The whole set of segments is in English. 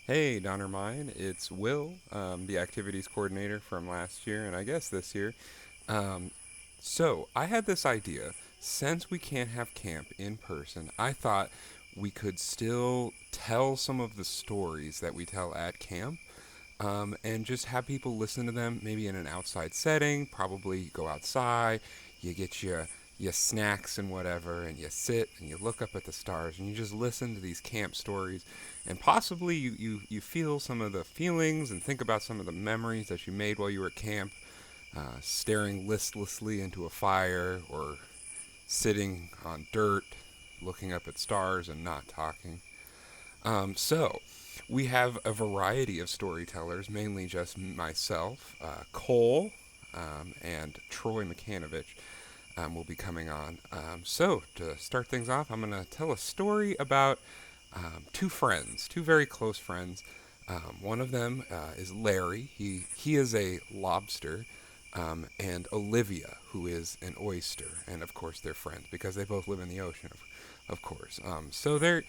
Hey, Donner Mine, it's Will, the activities coordinator from last year and I guess this year. Um, I had this idea. Since we can't have camp in person, I thought we could still tell some of the stories that we tell at camp and just have people listen to them maybe in an outside setting. Probably go outside, you get your snacks and whatever, and you sit and you look up at the stars and you just listen to these camp stories. And possibly you feel some of the feelings and think about some of the memories that you made while you were at camp, staring listlessly into a fire or sitting on dirt, looking up at stars and not talking. We have a variety of storytellers, mainly just myself, Cole, and Troy Mikanovich will be coming on. To start things off, I'm going to tell a story about two friends, two very close friends. One of them is Larry. He is a lobster, and Olivia, who is an oyster, and of course they're friends because they both live in the ocean, of course. So they're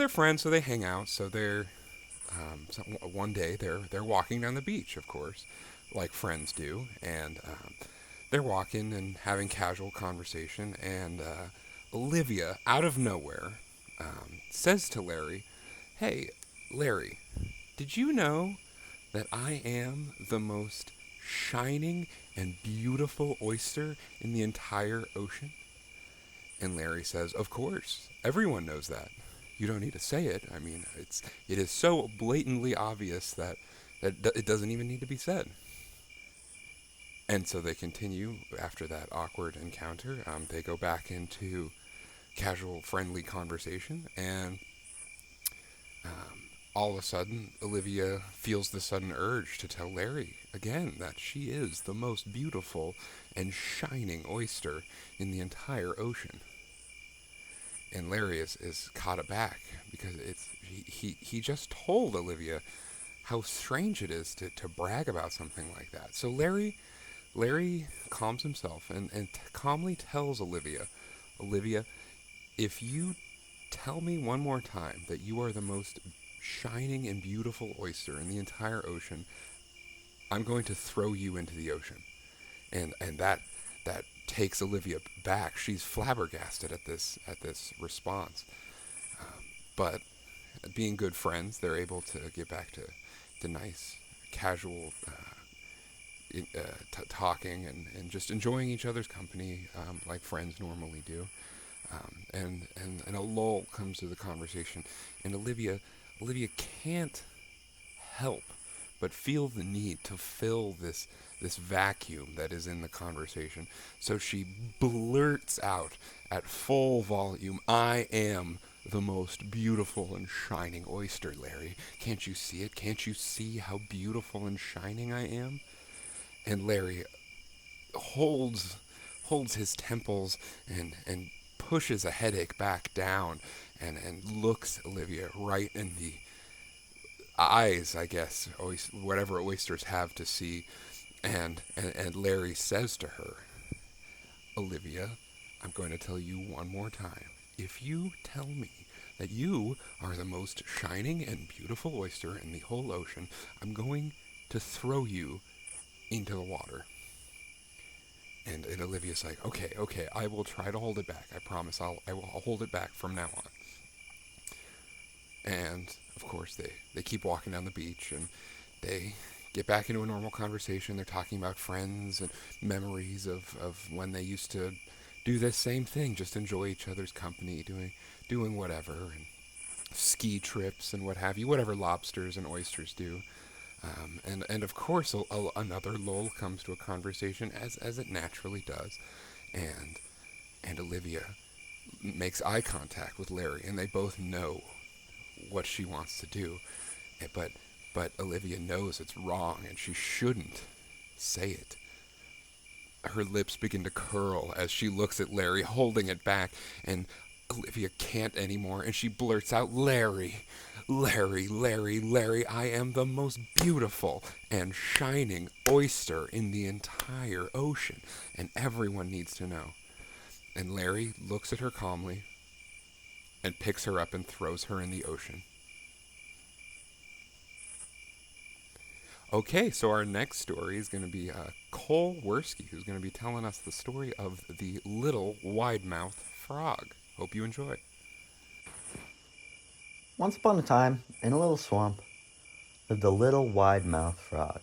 friends, so they hang out. One day they're walking down the beach, of course, like friends do, and they're walking and having casual conversation. And Olivia, out of nowhere, says to Larry, "Hey, Larry, did you know that I am the most shining and beautiful oyster in the entire ocean?" And Larry says, "Of course, everyone knows that. You don't need to say it. I mean, it is so blatantly obvious that it doesn't even need to be said." And so they continue after that awkward encounter. They go back into casual, friendly conversation, and all of a sudden, Olivia feels the sudden urge to tell Larry again that she is the most beautiful and shining oyster in the entire ocean. And Larry is caught aback because he just told Olivia how strange it is to brag about something like that. So Larry calms himself and calmly tells Olivia, if you tell me one more time that you are the most shining and beautiful oyster in the entire ocean, I'm going to throw you into the ocean. And that takes Olivia back. She's flabbergasted at this response. But being good friends, they're able to get back to the nice, casual talking and just enjoying each other's company like friends normally do. And a lull comes to the conversation, and Olivia can't help but feel the need to fill this vacuum that is in the conversation. So she blurts out at full volume, "I am the most beautiful and shining oyster, Larry. Can't you see it? Can't you see how beautiful and shining I am?" And Larry holds holds his temples and pushes a headache back down and looks Olivia right in the eyes, I guess, whatever oysters have to see. And Larry says to her, "Olivia, I'm going to tell you one more time. If you tell me that you are the most shining and beautiful oyster in the whole ocean, I'm going to throw you into the water." And Olivia's like, "Okay, I will try to hold it back. I promise I'll hold it back from now on." And of course, they keep walking down the beach and they get back into a normal conversation. They're talking about friends and memories of when they used to do this same thing, just enjoy each other's company, doing whatever, and ski trips and what have you, whatever lobsters and oysters do. And of course, another lull comes to a conversation as it naturally does, and Olivia makes eye contact with Larry, and they both know what she wants to do, but Olivia knows it's wrong and she shouldn't say it. Her lips begin to curl as she looks at Larry, holding it back, and Olivia can't anymore, and she blurts out, "Larry, Larry, Larry, Larry, I am the most beautiful and shining oyster in the entire ocean, and everyone needs to know." And Larry looks at her calmly and picks her up and throws her in the ocean. Okay, so our next story is going to be Cole Wersky, who's going to be telling us the story of the little wide-mouthed frog. Hope you enjoy. Once upon a time, in a little swamp, lived a little wide-mouthed frog.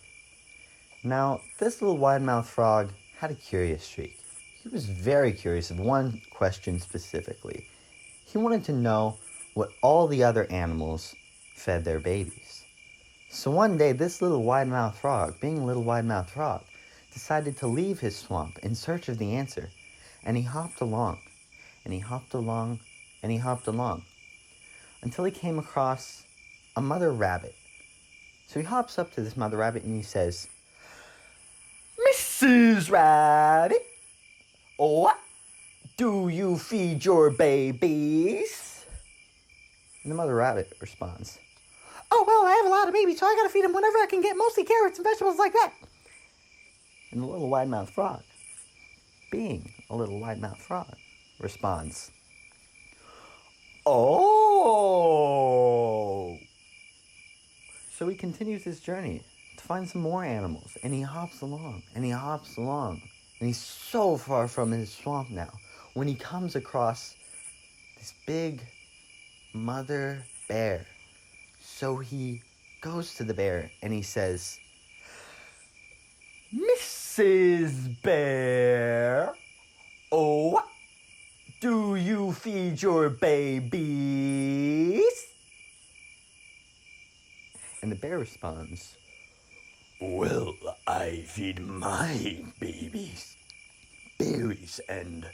Now, this little wide-mouthed frog had a curious streak. He was very curious of one question specifically. He wanted to know what all the other animals fed their babies. So one day, this little wide-mouthed frog, being a little wide-mouthed frog, decided to leave his swamp in search of the answer. And he hopped along, and he hopped along, and he hopped along, until he came across a mother rabbit. So he hops up to this mother rabbit and he says, "Mrs. Rabbit, what do you feed your babies?" And the mother rabbit responds, "Oh, well, I have a lot of babies, so I gotta feed them whenever I can get, mostly carrots and vegetables like that." And the little wide-mouthed frog, being a little wide-mouthed frog, responds, "Oh." So he continues his journey to find some more animals, and he hops along, and he hops along, and he's so far from his swamp now when he comes across this big mother bear. So he goes to the bear and he says, "Mrs. Bear, oh, what do you feed your babies?" And the bear responds, "Well, I feed my babies berries and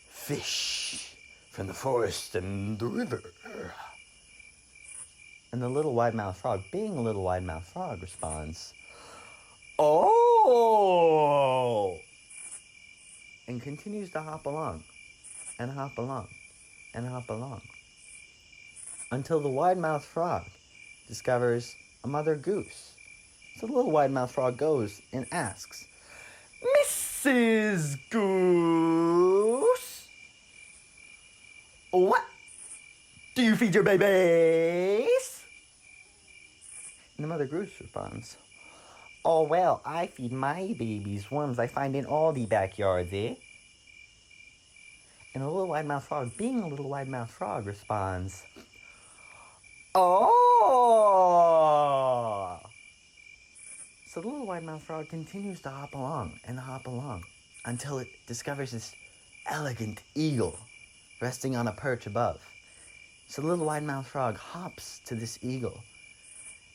fish from the forest and the river." And the little wide-mouthed frog, being a little wide-mouthed frog, responds, "Oh!" and continues to hop along, and hop along, and hop along, until the wide-mouthed frog discovers a mother goose. So the little wide-mouthed frog goes and asks, "Mrs. Goose, what do you feed your babies?" And the mother goose responds, "Oh, well, I feed my babies worms I find in all the backyards, eh?" And the little wide-mouthed frog, being a little wide-mouthed frog, responds, "Oh!" So the little wide-mouthed frog continues to hop along and hop along until it discovers this elegant eagle resting on a perch above. So the little wide-mouthed frog hops to this eagle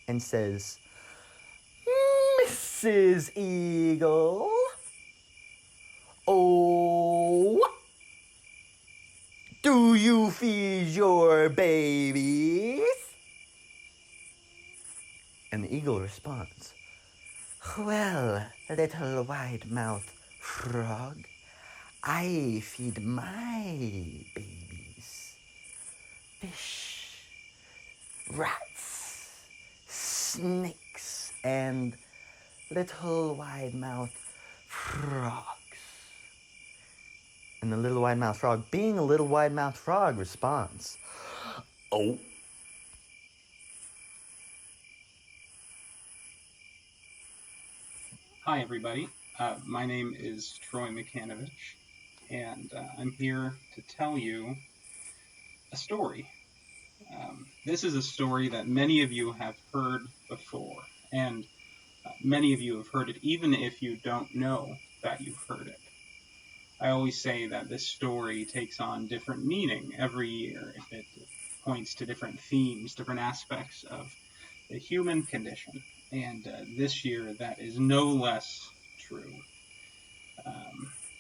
and says, "Mrs. Eagle, oh, what do you feed your babies?" And the eagle responds, "Well, little wide-mouthed frog, I feed my babies fish, rats, snakes, and little wide-mouthed frogs." And the little wide-mouthed frog, being a little wide-mouthed frog, responds, "Oh." Hi, everybody. My name is Troy Mikanovich, and I'm here to tell you a story. This is a story that many of you have heard before, and many of you have heard it even if you don't know that you've heard it. I always say that this story takes on different meaning every year. It points to different themes, different aspects of the human condition, and this year that is no less true.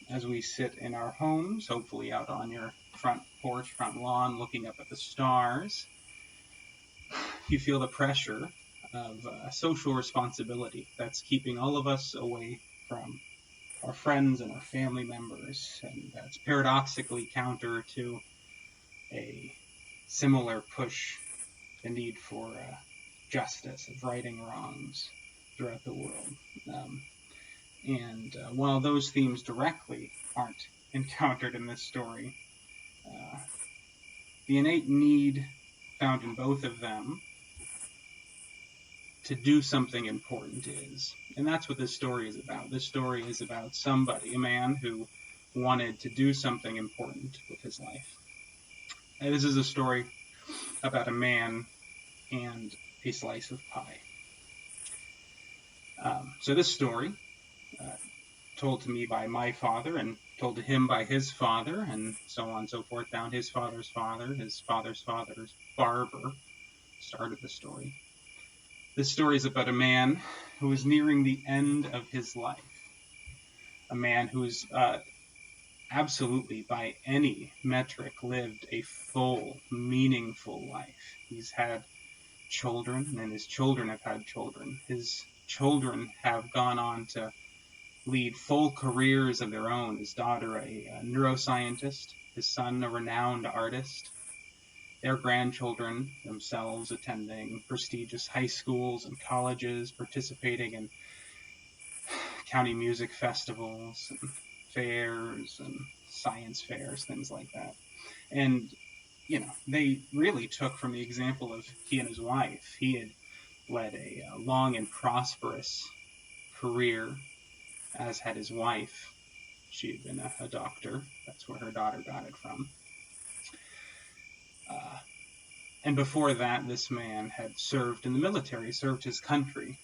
As we sit in our homes, hopefully out on your front porch, front lawn, looking up at the stars, you feel the pressure of social responsibility that's keeping all of us away from our friends and our family members, and that's paradoxically counter to a similar push, the need for justice, of righting wrongs throughout the world. And while those themes directly aren't encountered in this story, uh, the innate need found in both of them to do something important is. And that's what this story is about. This story is about somebody, a man who wanted to do something important with his life. And this is a story about a man and a slice of pie. So this story, told to me by my father and told to him by his father, and so on and so forth, down his father's father's barber, started the story. This story is about a man who is nearing the end of his life. A man who's absolutely, by any metric, lived a full, meaningful life. He's had children, and his children have had children. His children have gone on to lead full careers of their own. His daughter, a neuroscientist, his son, a renowned artist. Their grandchildren themselves attending prestigious high schools and colleges, participating in county music festivals and fairs and science fairs, things like that. And, you know, they really took from the example of he and his wife. He had led a long and prosperous career, as had his wife. She had been a doctor. That's where her daughter got it from. And before that, this man had served in the military, served his country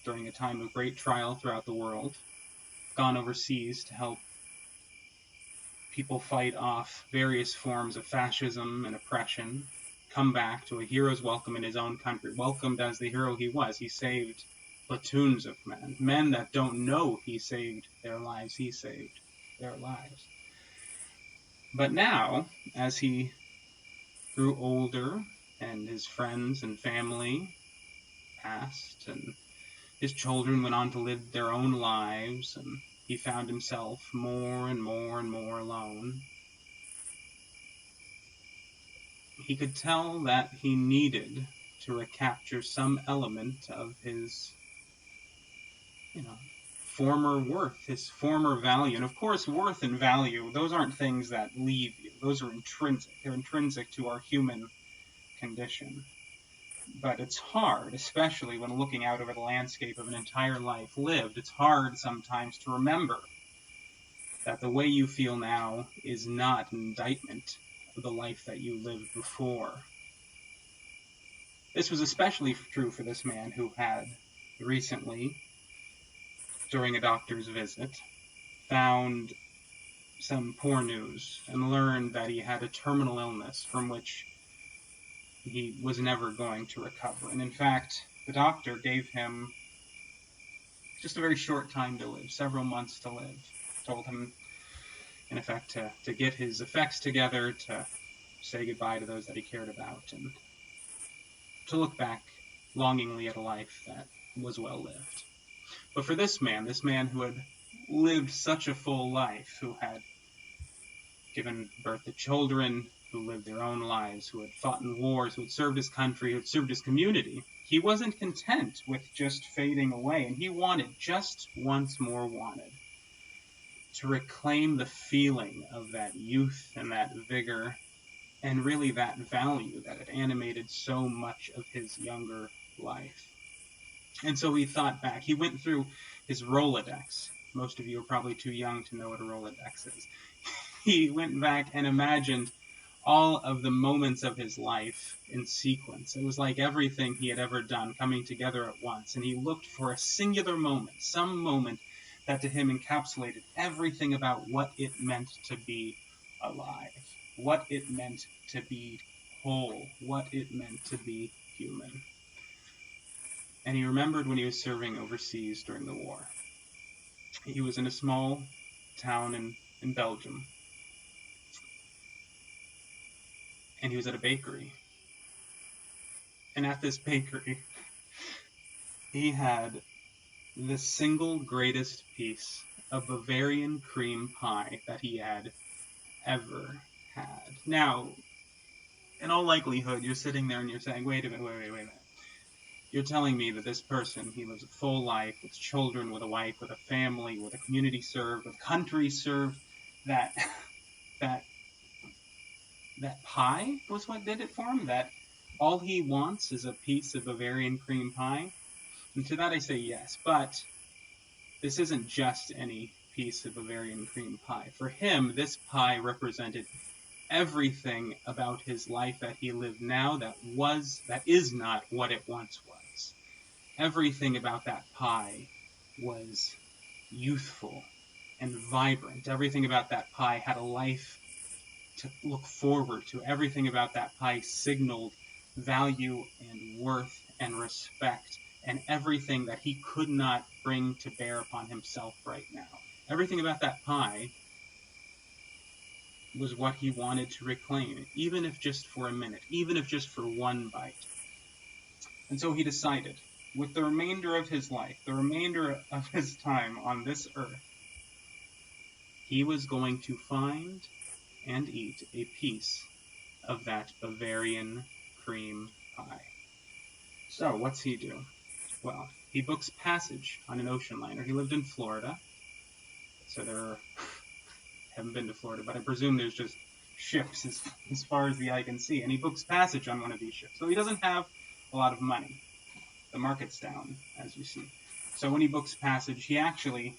during a time of great trial throughout the world, gone overseas to help people fight off various forms of fascism and oppression, come back to a hero's welcome in his own country, welcomed as the hero he was. He saved platoons of men that don't know he saved their lives. He saved their lives. But now, as he grew older and his friends and family passed and his children went on to live their own lives and he found himself more and more and more alone, he could tell that he needed to recapture some element of his, former worth, his former value. And of course, worth and value, those aren't things that leave you. Those are intrinsic. They're intrinsic to our human condition. But it's hard, especially when looking out over the landscape of an entire life lived. It's hard sometimes to remember that the way you feel now is not an indictment of the life that you lived before. This was especially true for this man who had recently, during a doctor's visit, found some poor news and learned that he had a terminal illness from which he was never going to recover. And in fact, the doctor gave him just a very short time to live, several months to live. Told him, in effect, to get his effects together, to say goodbye to those that he cared about, and to look back longingly at a life that was well lived. But for this man who had lived such a full life, who had given birth to children, who lived their own lives, who had fought in wars, who had served his country, who had served his community, he wasn't content with just fading away, and he just once more wanted to reclaim the feeling of that youth and that vigor, and really that value that had animated so much of his younger life. And so he thought back. He went through his Rolodex. Most of you are probably too young to know what a Rolodex is. He went back and imagined all of the moments of his life in sequence. It was like everything he had ever done coming together at once, and he looked for a singular moment, some moment that to him encapsulated everything about what it meant to be alive, what it meant to be whole, what it meant to be human. And he remembered when he was serving overseas during the war. He was in a small town in Belgium. And he was at a bakery. And at this bakery, he had the single greatest piece of Bavarian cream pie that he had ever had. Now, in all likelihood, you're sitting there and you're saying, wait a minute. You're telling me that this person, he lives a full life with children, with a wife, with a family, with a community served, with country served, that pie was what did it for him? That all he wants is a piece of Bavarian cream pie? And to that I say yes, but this isn't just any piece of Bavarian cream pie. For him, this pie represented everything about his life that he lived now that is not what it once was. Everything about that pie was youthful and vibrant. Everything about that pie had a life to look forward to. Everything about that pie signaled value and worth and respect and everything that he could not bring to bear upon himself right now. Everything about that pie was what he wanted to reclaim, even if just for a minute, even if just for one bite. And so he decided, with the remainder of his life, the remainder of his time on this earth, he was going to find and eat a piece of that Bavarian cream pie. So, what's he do? Well, he books passage on an ocean liner. He lived in Florida, so haven't been to Florida, but I presume there's just ships as far as the eye can see. And he books passage on one of these ships. So he doesn't have a lot of money. The market's down, as you see. So when he books passage, he actually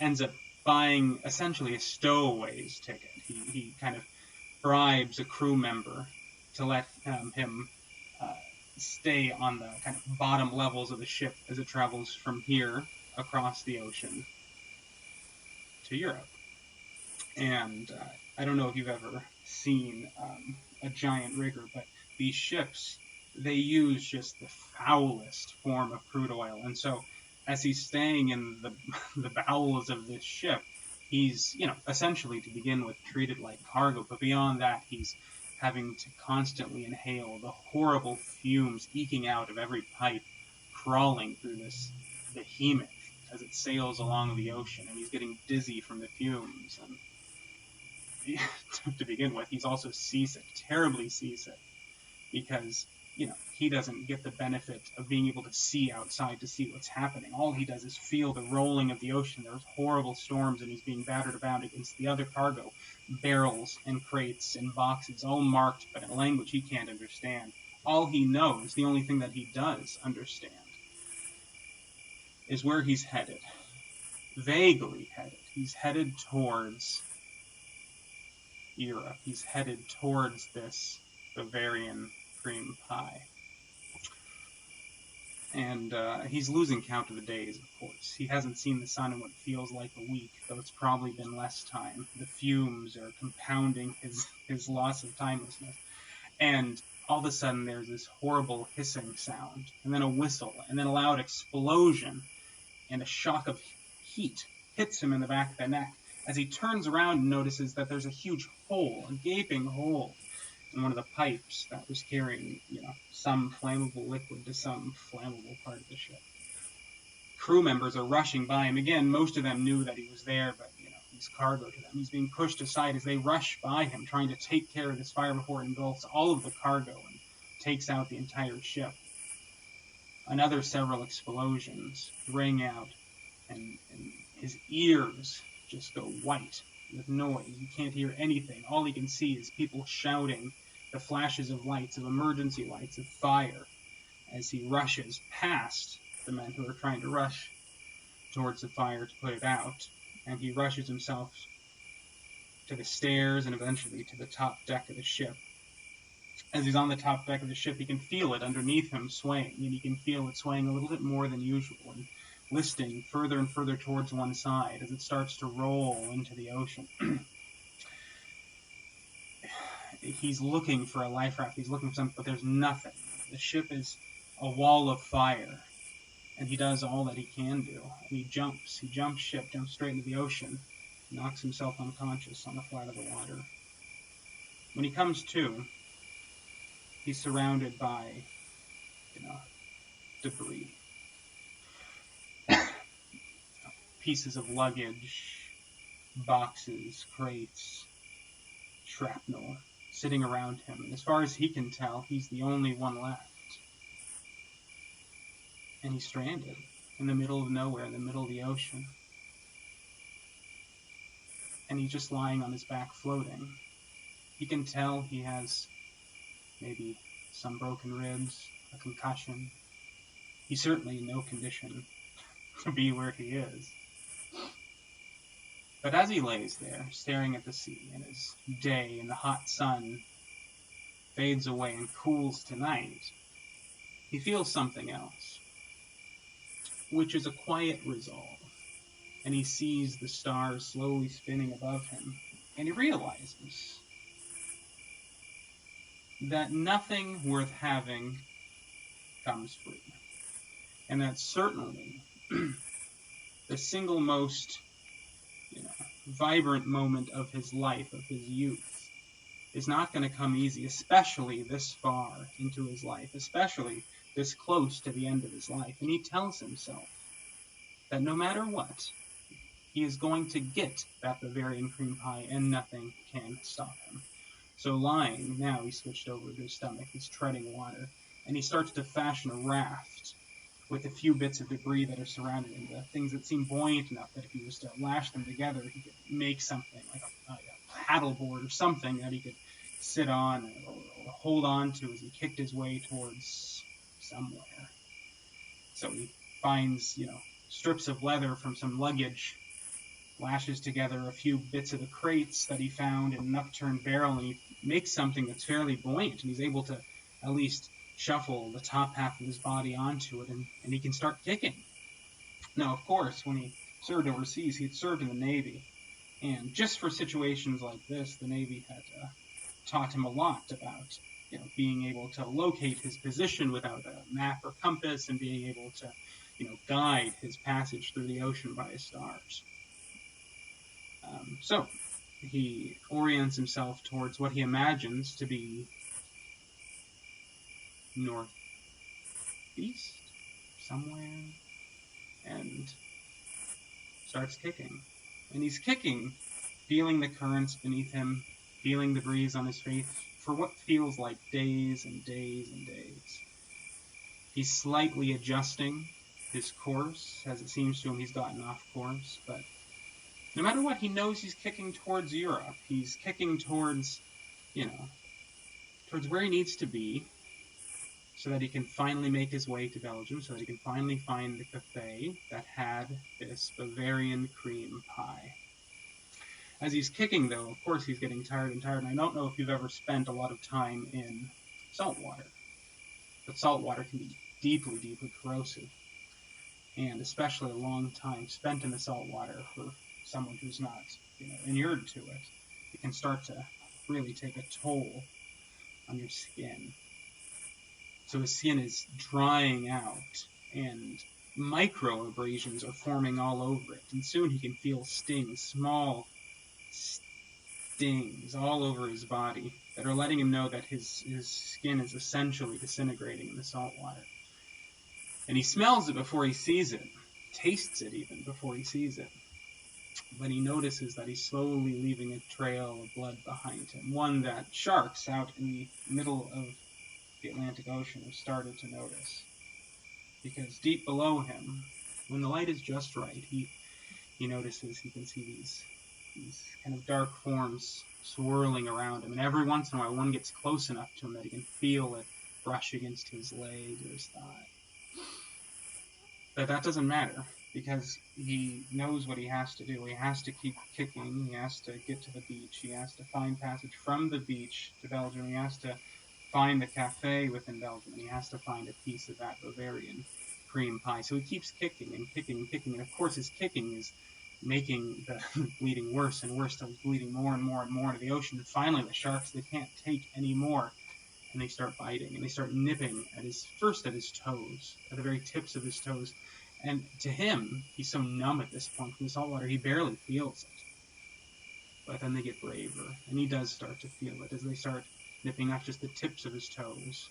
ends up buying essentially a stowaway's ticket. He kind of bribes a crew member to let him stay on the kind of bottom levels of the ship as it travels from here across the ocean to Europe. And I don't know if you've ever seen a giant rigger, but these ships, they use just the foulest form of crude oil. And so as he's staying in the bowels of this ship, he's, essentially to begin with treated like cargo. But beyond that, he's having to constantly inhale the horrible fumes eking out of every pipe crawling through this behemoth as it sails along the ocean. And he's getting dizzy from the fumes. And to begin with, he's also seasick, terribly seasick, because, he doesn't get the benefit of being able to see outside to see what's happening. All he does is feel the rolling of the ocean. There's horrible storms, and he's being battered about against the other cargo, barrels and crates and boxes, all marked, but in a language he can't understand. All he knows, the only thing that he does understand, is where he's headed. Vaguely headed. He's headed towards Europe. He's headed towards this Bavarian cream pie. And he's losing count of the days, of course. He hasn't seen the sun in what feels like a week, though it's probably been less time. The fumes are compounding his loss of timelessness. And all of a sudden, there's this horrible hissing sound, and then a whistle, and then a loud explosion, and a shock of heat hits him in the back of the neck as he turns around and notices that there's a huge hole, a gaping hole, in one of the pipes that was carrying, some flammable liquid to some flammable part of the ship. Crew members are rushing by him. Again, most of them knew that he was there, but, he's cargo to them. He's being pushed aside as they rush by him, trying to take care of this fire before it engulfs all of the cargo and takes out the entire ship. Another several explosions ring out, and his ears just go white with noise. You can't hear anything. All he can see is people shouting, the flashes of lights, of emergency lights, of fire, as he rushes past the men who are trying to rush towards the fire to put it out. And he rushes himself to the stairs and eventually to the top deck of the ship. As he's on the top deck of the ship, he can feel it underneath him swaying, and he can feel it swaying a little bit more than usual, and listing further and further towards one side as it starts to roll into the ocean. He's looking for a life raft, he's looking for something, but there's nothing. The ship is a wall of fire, and he does all that he can do. And he jumps ship, jumps straight into the ocean, knocks himself unconscious on the flat of the water. When he comes to, he's surrounded by, debris. Pieces of luggage, boxes, crates, shrapnel sitting around him. And as far as he can tell, he's the only one left. And he's stranded in the middle of nowhere, in the middle of the ocean. And he's just lying on his back floating. He can tell he has maybe some broken ribs, a concussion, he's certainly in no condition to be where he is. But as he lays there, staring at the sea, and as day and the hot sun fades away and cools to night, he feels something else, which is a quiet resolve. And he sees the stars slowly spinning above him, and he realizes that nothing worth having comes free. And that certainly the single most vibrant moment of his life, of his youth, is not going to come easy, especially this far into his life, especially this close to the end of his life. And he tells himself that no matter what, he is going to get that Bavarian cream pie, and nothing can stop him. So lying, now he's switched over to his stomach, he's treading water, and he starts to fashion a raft with a few bits of debris that are surrounding him, the things that seem buoyant enough that if he was to lash them together, he could make something like a paddleboard or something that he could sit on or hold on to as he kicked his way towards somewhere. So he finds, strips of leather from some luggage, lashes together a few bits of the crates that he found in an upturned barrel, and he makes something that's fairly buoyant, and he's able to at least shuffle the top half of his body onto it, and he can start kicking. Now, of course, when he served overseas, he had served in the Navy, and just for situations like this, the Navy had taught him a lot about being able to locate his position without a map or compass, and being able to guide his passage through the ocean by his stars. So he orients himself towards what he imagines to be northeast, somewhere, and starts kicking. And he's kicking, feeling the currents beneath him, feeling the breeze on his face for what feels like days and days and days. He's slightly adjusting his course, as it seems to him he's gotten off course, but no matter what, he knows he's kicking towards Europe. He's kicking towards, towards where he needs to be, so that he can finally make his way to Belgium, so that he can finally find the cafe that had this Bavarian cream pie. As he's kicking, though, of course he's getting tired, and I don't know if you've ever spent a lot of time in salt water, but salt water can be deeply, deeply corrosive, and especially a long time spent in the salt water for someone who's not, inured to it, it can start to really take a toll on your skin. So his skin is drying out, and micro abrasions are forming all over it, and soon he can feel stings, small stings all over his body that are letting him know that his skin is essentially disintegrating in the salt water. And he smells it before he sees it, tastes it even before he sees it. But he notices that he's slowly leaving a trail of blood behind him, one that sharks out in the middle of the Atlantic Ocean have started to notice. Because deep below him, when the light is just right, he notices he can see these kind of dark forms swirling around him, and every once in a while one gets close enough to him that he can feel it brush against his leg or his thigh. But that doesn't matter, because he knows what he has to do. He has to keep kicking, he has to get to the beach, he has to find passage from the beach to Belgium, he has to find the cafe within Belgium, and he has to find a piece of that Bavarian cream pie. So he keeps kicking and kicking and kicking, and of course his kicking is making the bleeding worse and worse, till he's bleeding more and more and more into the ocean, and finally the sharks, they can't take any more, and they start biting, and they start nipping at his toes, at the very tips of his toes, and to him, he's so numb at this point from the salt water, he barely feels it. But then they get braver, and he does start to feel it as they start nipping not just the tips of his toes,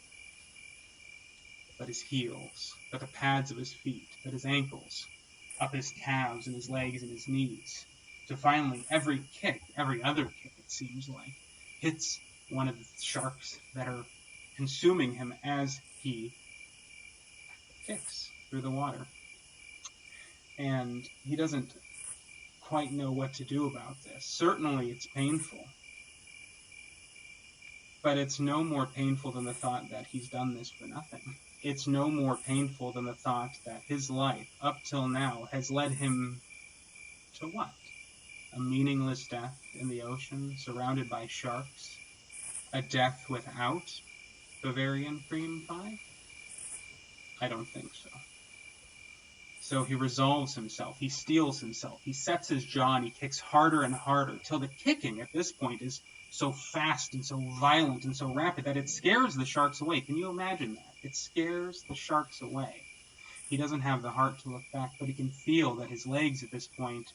but his heels, but the pads of his feet, but his ankles, up his calves and his legs and his knees. So finally, every other kick, it seems like, hits one of the sharks that are consuming him as he kicks through the water. And he doesn't quite know what to do about this. Certainly it's painful, but it's no more painful than the thought that he's done this for nothing. it's no more painful than the thought that his life, up till now, has led him to what? A meaningless death in the ocean, surrounded by sharks? A death without Bavarian cream pie? I don't think so. So he resolves himself, he steels himself, he sets his jaw and he kicks harder and harder, till the kicking at this point is so fast and so violent and so rapid that it scares the sharks away. Can you imagine that? It scares the sharks away. He doesn't have the heart to look back, but he can feel that his legs at this point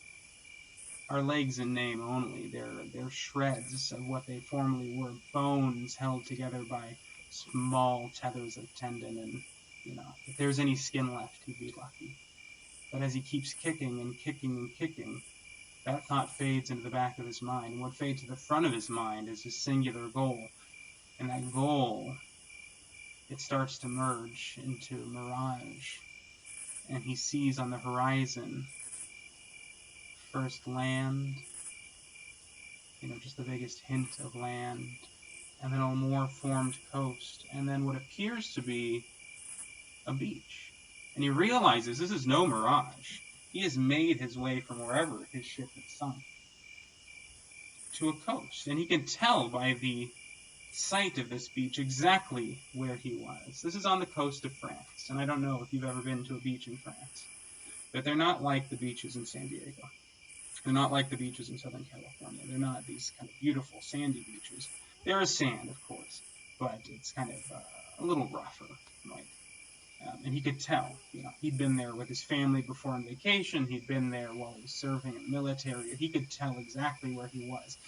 are legs in name only. They're shreds of what they formerly were, bones held together by small tethers of tendon, and, if there's any skin left, he'd be lucky. But as he keeps kicking and kicking and kicking, that thought fades into the back of his mind. And what fades to the front of his mind is his singular goal. And that goal, it starts to merge into mirage. And he sees on the horizon first land, just the biggest hint of land, and then a more formed coast, and then what appears to be a beach. And he realizes this is no mirage. He has made his way from wherever his ship had sunk to a coast. And he can tell by the sight of this beach exactly where he was. This is on the coast of France. And I don't know if you've ever been to a beach in France, but they're not like the beaches in San Diego. They're not like the beaches in Southern California. They're not these kind of beautiful sandy beaches. There is sand, of course, but it's kind of a little rougher, right? And he could tell, he'd been there with his family before on vacation. He'd been there while he was serving in the military. He could tell exactly where he was.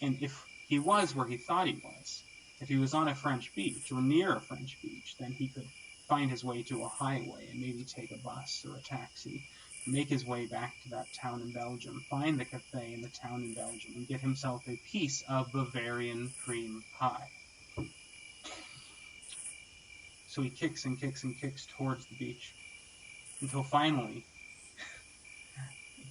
And if he was where he thought he was, if he was on a French beach or near a French beach, then he could find his way to a highway and maybe take a bus or a taxi, make his way back to that town in Belgium, find the cafe in the town in Belgium, and get himself a piece of Bavarian cream pie. So he kicks and kicks and kicks towards the beach until finally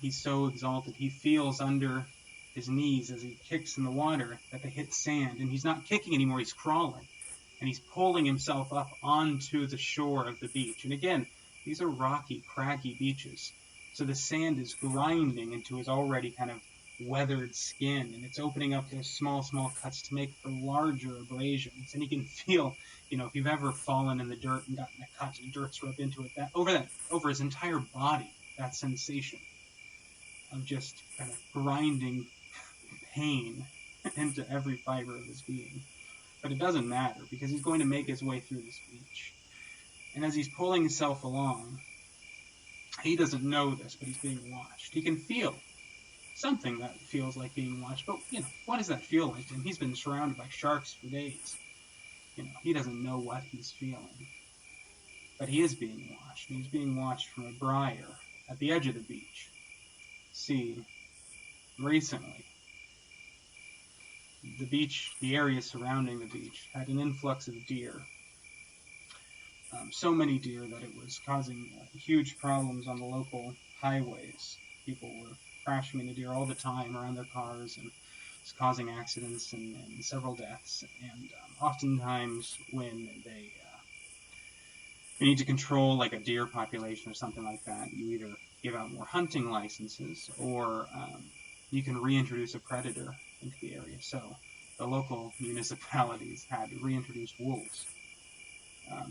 he's so exalted he feels under his knees as he kicks in the water that they hit sand, and he's not kicking anymore, he's crawling, and he's pulling himself up onto the shore of the beach. And again, these are rocky, craggy beaches, so the sand is grinding into his already kind of weathered skin, and it's opening up those small cuts to make for larger abrasions. And he can feel, if you've ever fallen in the dirt and gotten a cut and dirt's rubbed into it, that over his entire body, that sensation of just kind of grinding pain into every fiber of his being. But it doesn't matter, because he's going to make his way through this beach. And as he's pulling himself along, he doesn't know this, but he's being watched. He can feel something that feels like being watched, but, what does that feel like? And he's been surrounded by sharks for days. He doesn't know what he's feeling. But he is being watched, and he's being watched from a briar at the edge of the beach. See, recently, the beach, the area surrounding the beach, had an influx of deer. So many deer that it was causing huge problems on the local highways. People were crashing into deer all the time around their cars, and it's causing accidents and several deaths. And oftentimes when they need to control like a deer population or something like that, you either give out more hunting licenses, or you can reintroduce a predator into the area. So the local municipalities had reintroduced wolves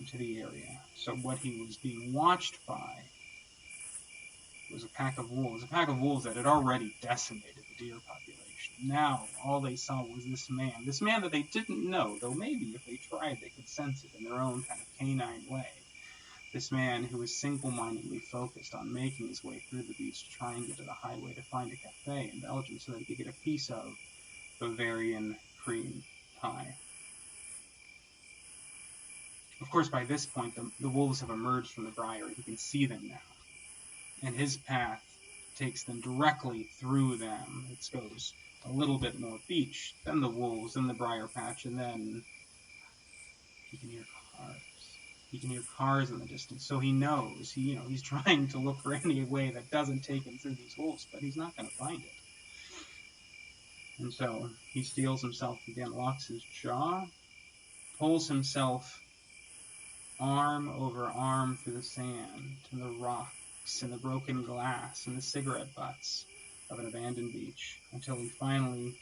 to the area. So what he was being watched by was a pack of wolves that had already decimated the deer population. Now all they saw was this man that they didn't know, though maybe if they tried they could sense it in their own kind of canine way. This man who was single-mindedly focused on making his way through the beach to try and get to the highway to find a cafe in Belgium so that he could get a piece of Bavarian cream pie. Of course, by this point, the wolves have emerged from the briar. He can see them now. And his path takes them directly through them. It goes a little bit more beach, then the wolves, then the briar patch, and then he can hear cars. He can hear cars in the distance, so he knows. He's trying to look for any way that doesn't take him through these wolves, but he's not going to find it. And so he steels himself again, locks his jaw, pulls himself arm over arm through the sand and the rocks and the broken glass and the cigarette butts of an abandoned beach until he finally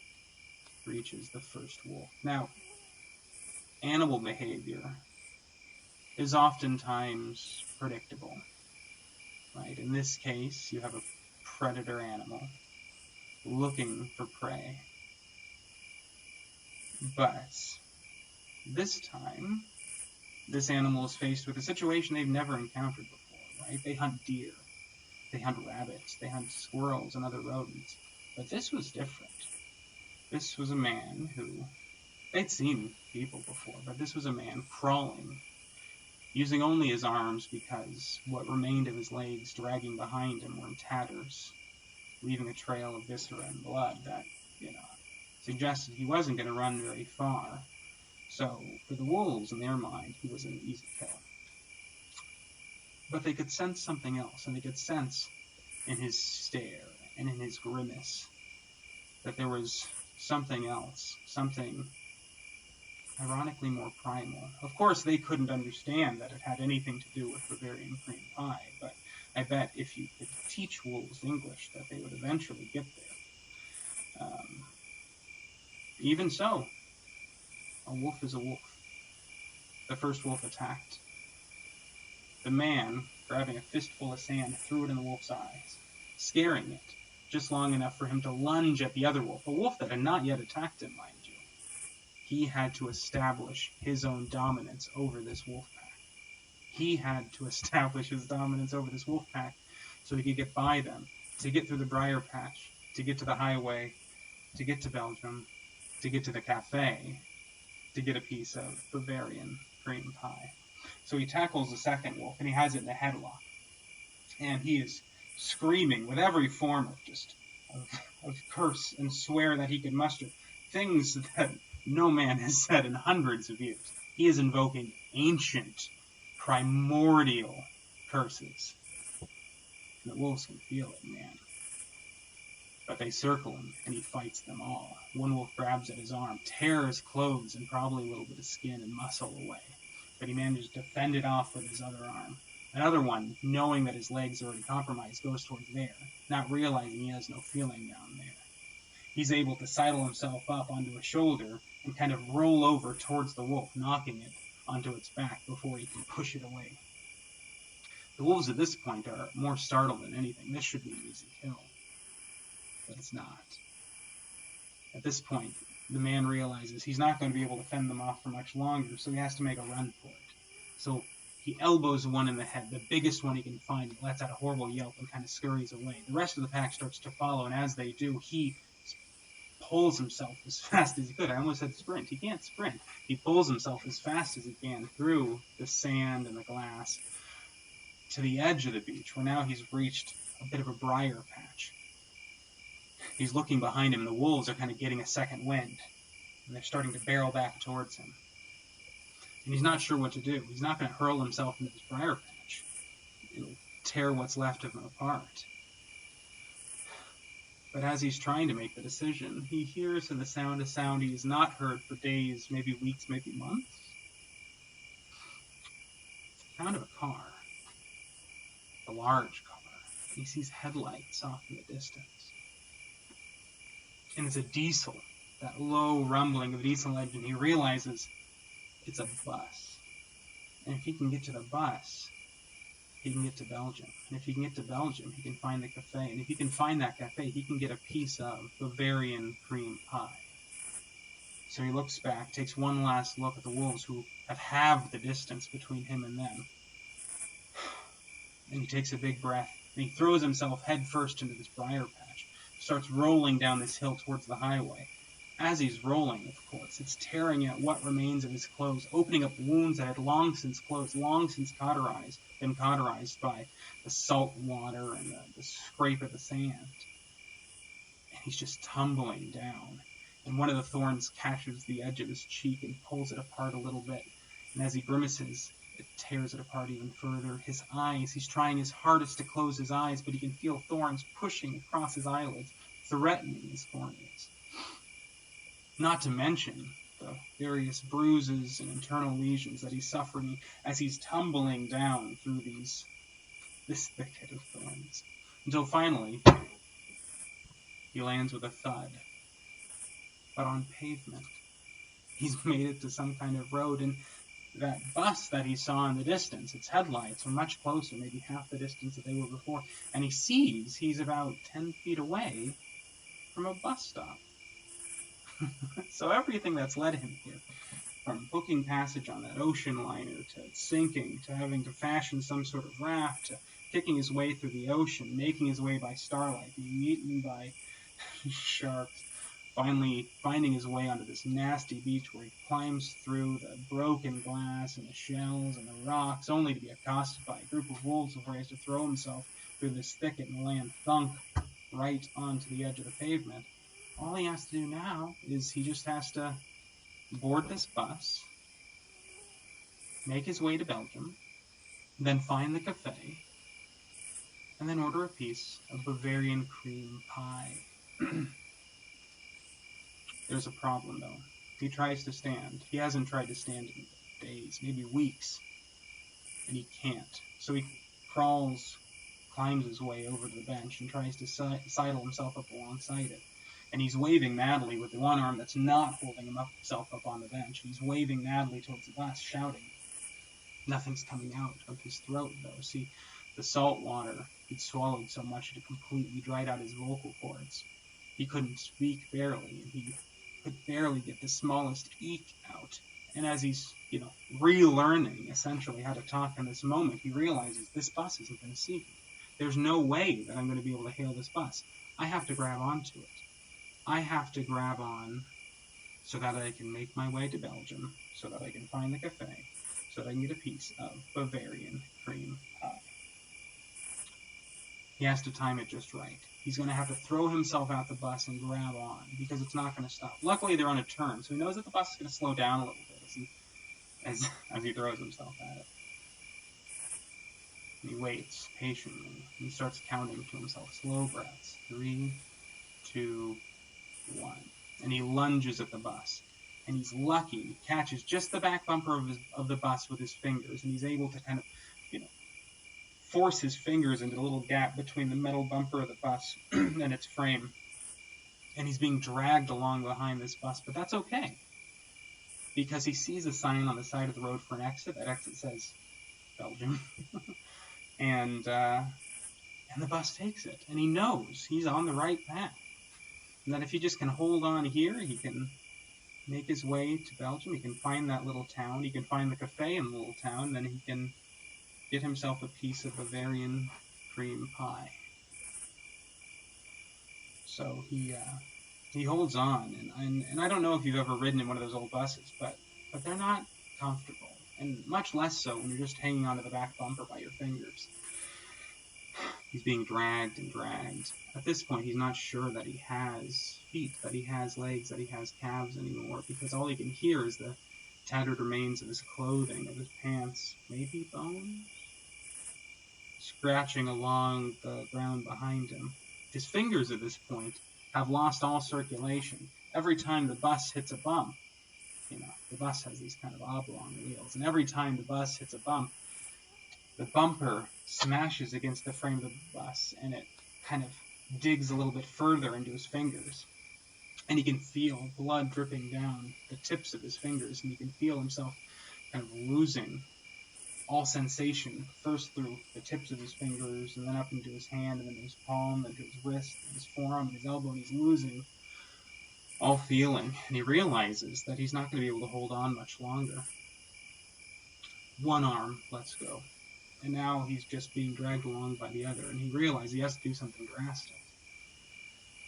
reaches the first wolf. Now, animal behavior is oftentimes predictable, right? In this case, you have a predator animal looking for prey. But this time, this animal is faced with a situation they've never encountered before, right? They hunt deer, they hunt rabbits, they hunt squirrels and other rodents. But this was different. This was a man who, they'd seen people before, but this was a man crawling, using only his arms because what remained of his legs dragging behind him were in tatters, leaving a trail of viscera and blood that, suggested he wasn't going to run very far. So, for the wolves, in their mind, he was an easy kill. But they could sense something else, and they could sense in his stare and in his grimace that there was something else, something ironically more primal. Of course, they couldn't understand that it had anything to do with Bavarian cream pie, but I bet if you could teach wolves English that they would eventually get there. Even so, a wolf is a wolf. The first wolf attacked. The man, grabbing a fistful of sand, threw it in the wolf's eyes, scaring it just long enough for him to lunge at the other wolf, a wolf that had not yet attacked him, mind you. He had to establish his own dominance over this wolf pack. He had to establish his dominance over this wolf pack so he could get by them, to get through the briar patch, to get to the highway, to get to Belgium, to get to the cafe, to get a piece of Bavarian cream pie. So he tackles the second wolf, and he has it in a headlock. And he is screaming with every form of curse and swear that he could muster, things that no man has said in hundreds of years. He is invoking ancient, primordial curses. And the wolves can feel it, man. But they circle him, and he fights them all. One wolf grabs at his arm, tears clothes and probably a little bit of skin and muscle away. But he manages to fend it off with his other arm. Another one, knowing that his legs are already compromised, goes towards there, not realizing he has no feeling down there. He's able to sidle himself up onto a shoulder and kind of roll over towards the wolf, knocking it onto its back before he can push it away. The wolves at this point are more startled than anything. This should be an easy kill. But it's not. At this point, the man realizes he's not going to be able to fend them off for much longer, so he has to make a run for it. So he elbows one in the head, the biggest one he can find. He lets out a horrible yelp and kind of scurries away. The rest of the pack starts to follow, and as they do, he pulls himself as fast as he could. I almost said sprint. He can't sprint. He pulls himself as fast as he can through the sand and the glass to the edge of the beach, where now he's reached a bit of a briar patch. He's looking behind him, and the wolves are kind of getting a second wind, and they're starting to barrel back towards him. And he's not sure what to do. He's not going to hurl himself into this briar patch. It'll tear what's left of him apart. But as he's trying to make the decision, he hears in the sound a sound he has not heard for days, maybe weeks, maybe months. It's the sound of a car. A large car. He sees headlights off in the distance. And it's a diesel, that low rumbling of a diesel engine. He realizes it's a bus. And if he can get to the bus, he can get to Belgium. And if he can get to Belgium, he can find the cafe. And if he can find that cafe, he can get a piece of Bavarian cream pie. So he looks back, takes one last look at the wolves who have halved the distance between him and them. And he takes a big breath, and he throws himself headfirst into this briar patch, starts rolling down this hill towards the highway. As he's rolling, of course, it's tearing at what remains of his clothes, opening up wounds that had long since closed, long since been cauterized by the salt water and the scrape of the sand. And he's just tumbling down. And one of the thorns catches the edge of his cheek and pulls it apart a little bit. And as he grimaces, it tears it apart even further. His eyes, he's trying his hardest to close his eyes, but he can feel thorns pushing across his eyelids, threatening his corneas. Not to mention the various bruises and internal lesions that he's suffering as he's tumbling down through this thicket of thorns, until finally he lands with a thud, but on pavement. He's made it to some kind of road, and that bus that he saw in the distance, its headlights are much closer, maybe half the distance that they were before, and he sees he's about 10 feet away from a bus stop. So everything that's led him here, from booking passage on that ocean liner, to sinking, to having to fashion some sort of raft, to kicking his way through the ocean, making his way by starlight, being eaten by sharks, finally finding his way onto this nasty beach where he climbs through the broken glass and the shells and the rocks, only to be accosted by a group of wolves before he has to throw himself through this thicket and land thunk right onto the edge of the pavement. All he has to do now is he just has to board this bus, make his way to Belgium, then find the cafe, and then order a piece of Bavarian cream pie. There's a problem, though. He tries to stand. He hasn't tried to stand in days, maybe weeks, and he can't. So he climbs his way over to the bench, and tries to sidle himself up alongside it. And he's waving madly with the one arm that's not holding himself up on the bench. He's waving madly towards the bus, shouting. Nothing's coming out of his throat, though. See, the salt water he'd swallowed so much it completely dried out his vocal cords. He couldn't speak barely, and he could barely get the smallest eek out. And as he's, relearning essentially how to talk in this moment, he realizes this bus isn't going to see me. There's no way that I'm going to be able to hail this bus. I have to grab onto it. I have to grab on so that I can make my way to Belgium, so that I can find the cafe, so that I can get a piece of Bavarian cream pie. He has to time it just right. He's going to have to throw himself out the bus and grab on, because it's not going to stop. Luckily, they're on a turn, so he knows that the bus is going to slow down a little bit as he throws himself at it. And he waits patiently. He starts counting to himself, slow breaths. 3, 2, 1. And he lunges at the bus. And he's lucky. He catches just the back bumper of the bus with his fingers, and he's able to kind of, force his fingers into the little gap between the metal bumper of the bus and its frame. And he's being dragged along behind this bus, but that's okay, because he sees a sign on the side of the road for an exit. That exit says Belgium. and the bus takes it, and he knows he's on the right path. And that if he just can hold on here, he can make his way to Belgium. He can find that little town. He can find the cafe in the little town. Then he can get himself a piece of Bavarian cream pie. So he holds on, and I don't know if you've ever ridden in one of those old buses, but they're not comfortable, and much less so when you're just hanging onto the back bumper by your fingers. He's being dragged and dragged. At this point, he's not sure that he has feet, that he has legs, that he has calves anymore, because all he can hear is the tattered remains of his clothing, of his pants, maybe bones, scratching along the ground behind him. His fingers at this point have lost all circulation. Every time the bus hits a bump, the bus has these kind of oblong wheels, and every time the bus hits a bump, the bumper smashes against the frame of the bus, and it kind of digs a little bit further into his fingers. And he can feel blood dripping down the tips of his fingers, and he can feel himself kind of losing all sensation, first through the tips of his fingers, and then up into his hand, and then his palm, and to his wrist, and his forearm, and his elbow, and he's losing all feeling. And he realizes that he's not going to be able to hold on much longer. One arm lets go, and now he's just being dragged along by the other, and he realizes he has to do something drastic.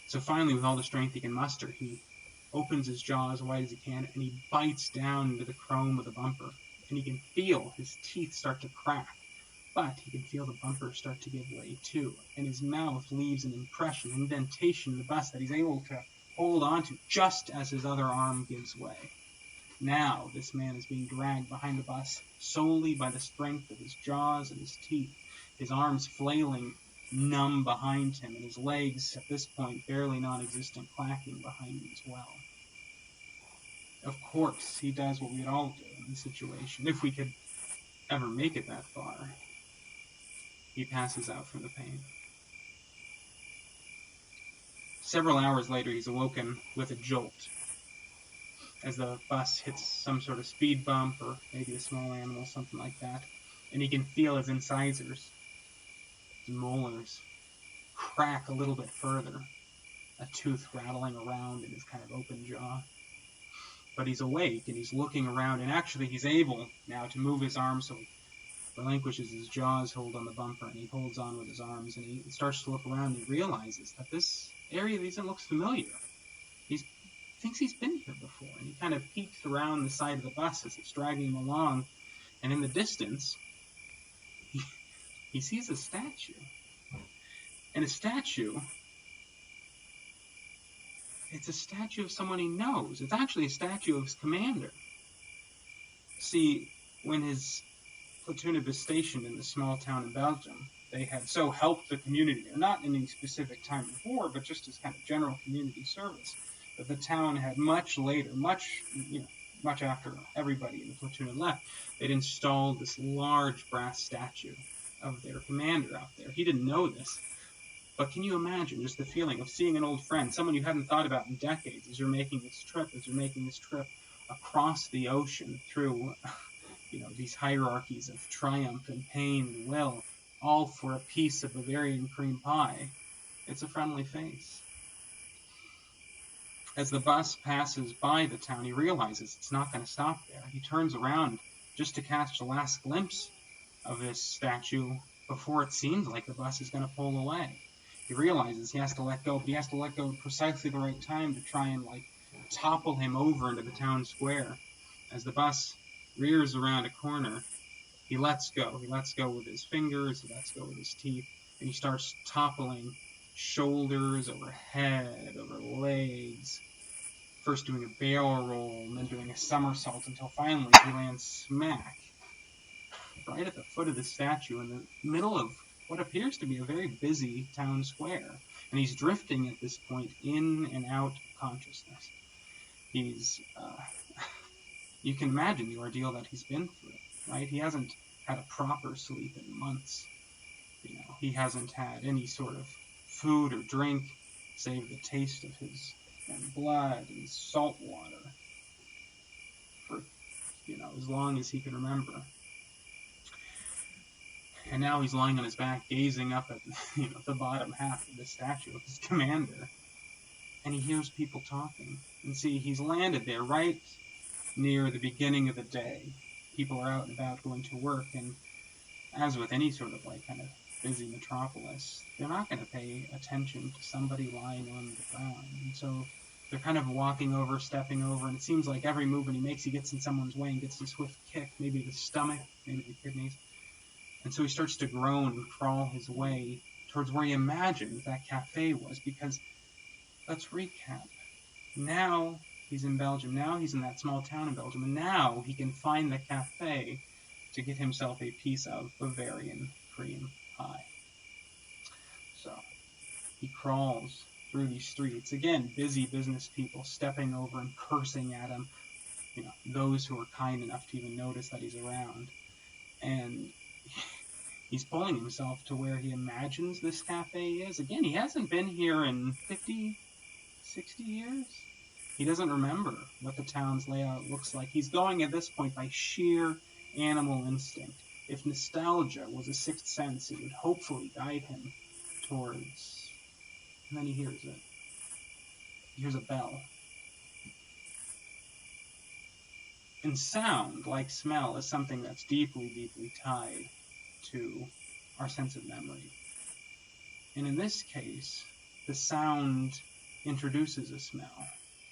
So finally, with all the strength he can muster, he opens his jaw as wide as he can, and he bites down into the chrome of the bumper. And he can feel his teeth start to crack, but he can feel the bumper start to give way too, and his mouth leaves an impression, an indentation in the bus that he's able to hold on to just as his other arm gives way. Now this man is being dragged behind the bus solely by the strength of his jaws and his teeth, his arms flailing numb behind him, and his legs, at this point barely non-existent, clacking behind him as well. Of course, he does what we'd all do in the situation, if we could ever make it that far. He passes out from the pain. Several hours later, he's awoken with a jolt as the bus hits some sort of speed bump or maybe a small animal, something like that. And he can feel his incisors, his molars, crack a little bit further, a tooth rattling around in his kind of open jaw. But he's awake and he's looking around, and actually he's able now to move his arms, so he relinquishes his jaw's hold on the bumper and he holds on with his arms, and he starts to look around and he realizes that this area looks familiar. He thinks he's been here before, and he kind of peeks around the side of the bus as it's dragging him along, and in the distance he sees a statue. And a statue, it's a statue of someone he knows. It's actually a statue of his commander. See, when his platoon had been stationed in this small town in Belgium, they had so helped the community there, not in any specific time of war, but just as kind of general community service, that the town had much later, much after everybody in the platoon had left, they'd installed this large brass statue of their commander out there. He didn't know this, but can you imagine just the feeling of seeing an old friend, someone you hadn't thought about in decades, as you're making this trip across the ocean through these hierarchies of triumph and pain and will, all for a piece of Bavarian cream pie. It's a friendly face. As the bus passes by the town, he realizes it's not going to stop there. He turns around just to catch the last glimpse of this statue before it seems like the bus is going to pull away. He realizes he has to let go, but he has to let go at precisely the right time to try and topple him over into the town square. As the bus rears around a corner, he lets go. He lets go with his fingers, he lets go with his teeth, and he starts toppling shoulders over head, over legs, first doing a barrel roll, and then doing a somersault, until finally he lands smack right at the foot of the statue in the middle of what appears to be a very busy town square. And he's drifting at this point in and out of consciousness. He's, you can imagine the ordeal that he's been through, right? He hasn't had a proper sleep in months. He hasn't had any sort of food or drink save the taste of his blood and salt water for, as long as he could remember. And now he's lying on his back, gazing up at, the bottom half of the statue of his commander. And he hears people talking. And see, he's landed there right near the beginning of the day. People are out and about going to work, and as with any sort of kind of busy metropolis, they're not going to pay attention to somebody lying on the ground. And so they're kind of walking over, stepping over, and it seems like every movement he makes, he gets in someone's way and gets a swift kick, maybe the stomach, maybe the kidneys. And so he starts to groan and crawl his way towards where he imagined that cafe was, because let's recap. Now he's in Belgium. Now he's in that small town in Belgium, and now he can find the cafe to get himself a piece of Bavarian cream pie. So he crawls through these streets. Again, busy business people stepping over and cursing at him, those who are kind enough to even notice that he's around. And he's pulling himself to where he imagines this cafe is. Again, he hasn't been here in 50, 60 years. He doesn't remember what the town's layout looks like. He's going at this point by sheer animal instinct. If nostalgia was a sixth sense, it would hopefully guide him towards... And then he hears it. He hears a bell. And sound, like smell, is something that's deeply, deeply tied to our sense of memory. And in this case, the sound introduces a smell.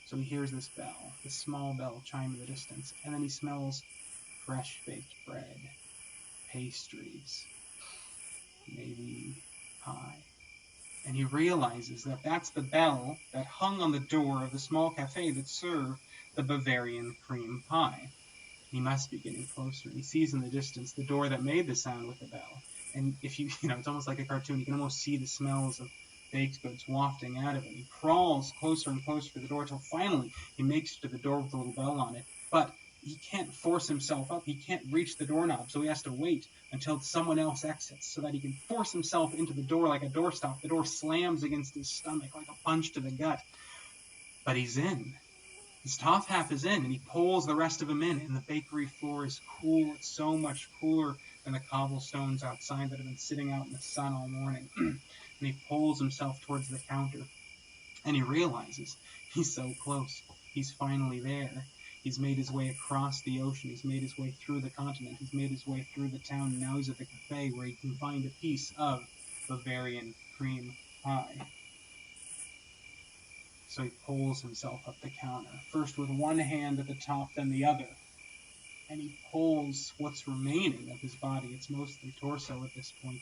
So he hears this bell, this small bell chime in the distance, and then he smells fresh baked bread, pastries, maybe pie. And he realizes that that's the bell that hung on the door of the small cafe that served the Bavarian cream pie. He must be getting closer. He sees in the distance the door that made the sound with the bell. And if it's almost like a cartoon. You can almost see the smells of baked goods wafting out of him. He crawls closer and closer to the door till finally he makes it to the door with a little bell on it. But he can't force himself up. He can't reach the doorknob, so he has to wait until someone else exits so that he can force himself into the door like a doorstop. The door slams against his stomach like a punch to the gut. But he's in. His top half is in, and he pulls the rest of him in, and the bakery floor is cool. It's so much cooler than the cobblestones outside that have been sitting out in the sun all morning. And he pulls himself towards the counter, and he realizes he's so close. He's finally there. He's made his way across the ocean. He's made his way through the continent. He's made his way through the town, and now he's at the cafe where he can find a piece of Bavarian cream pie. So he pulls himself up the counter, first with one hand at the top, then the other. And he pulls what's remaining of his body, it's mostly torso at this point,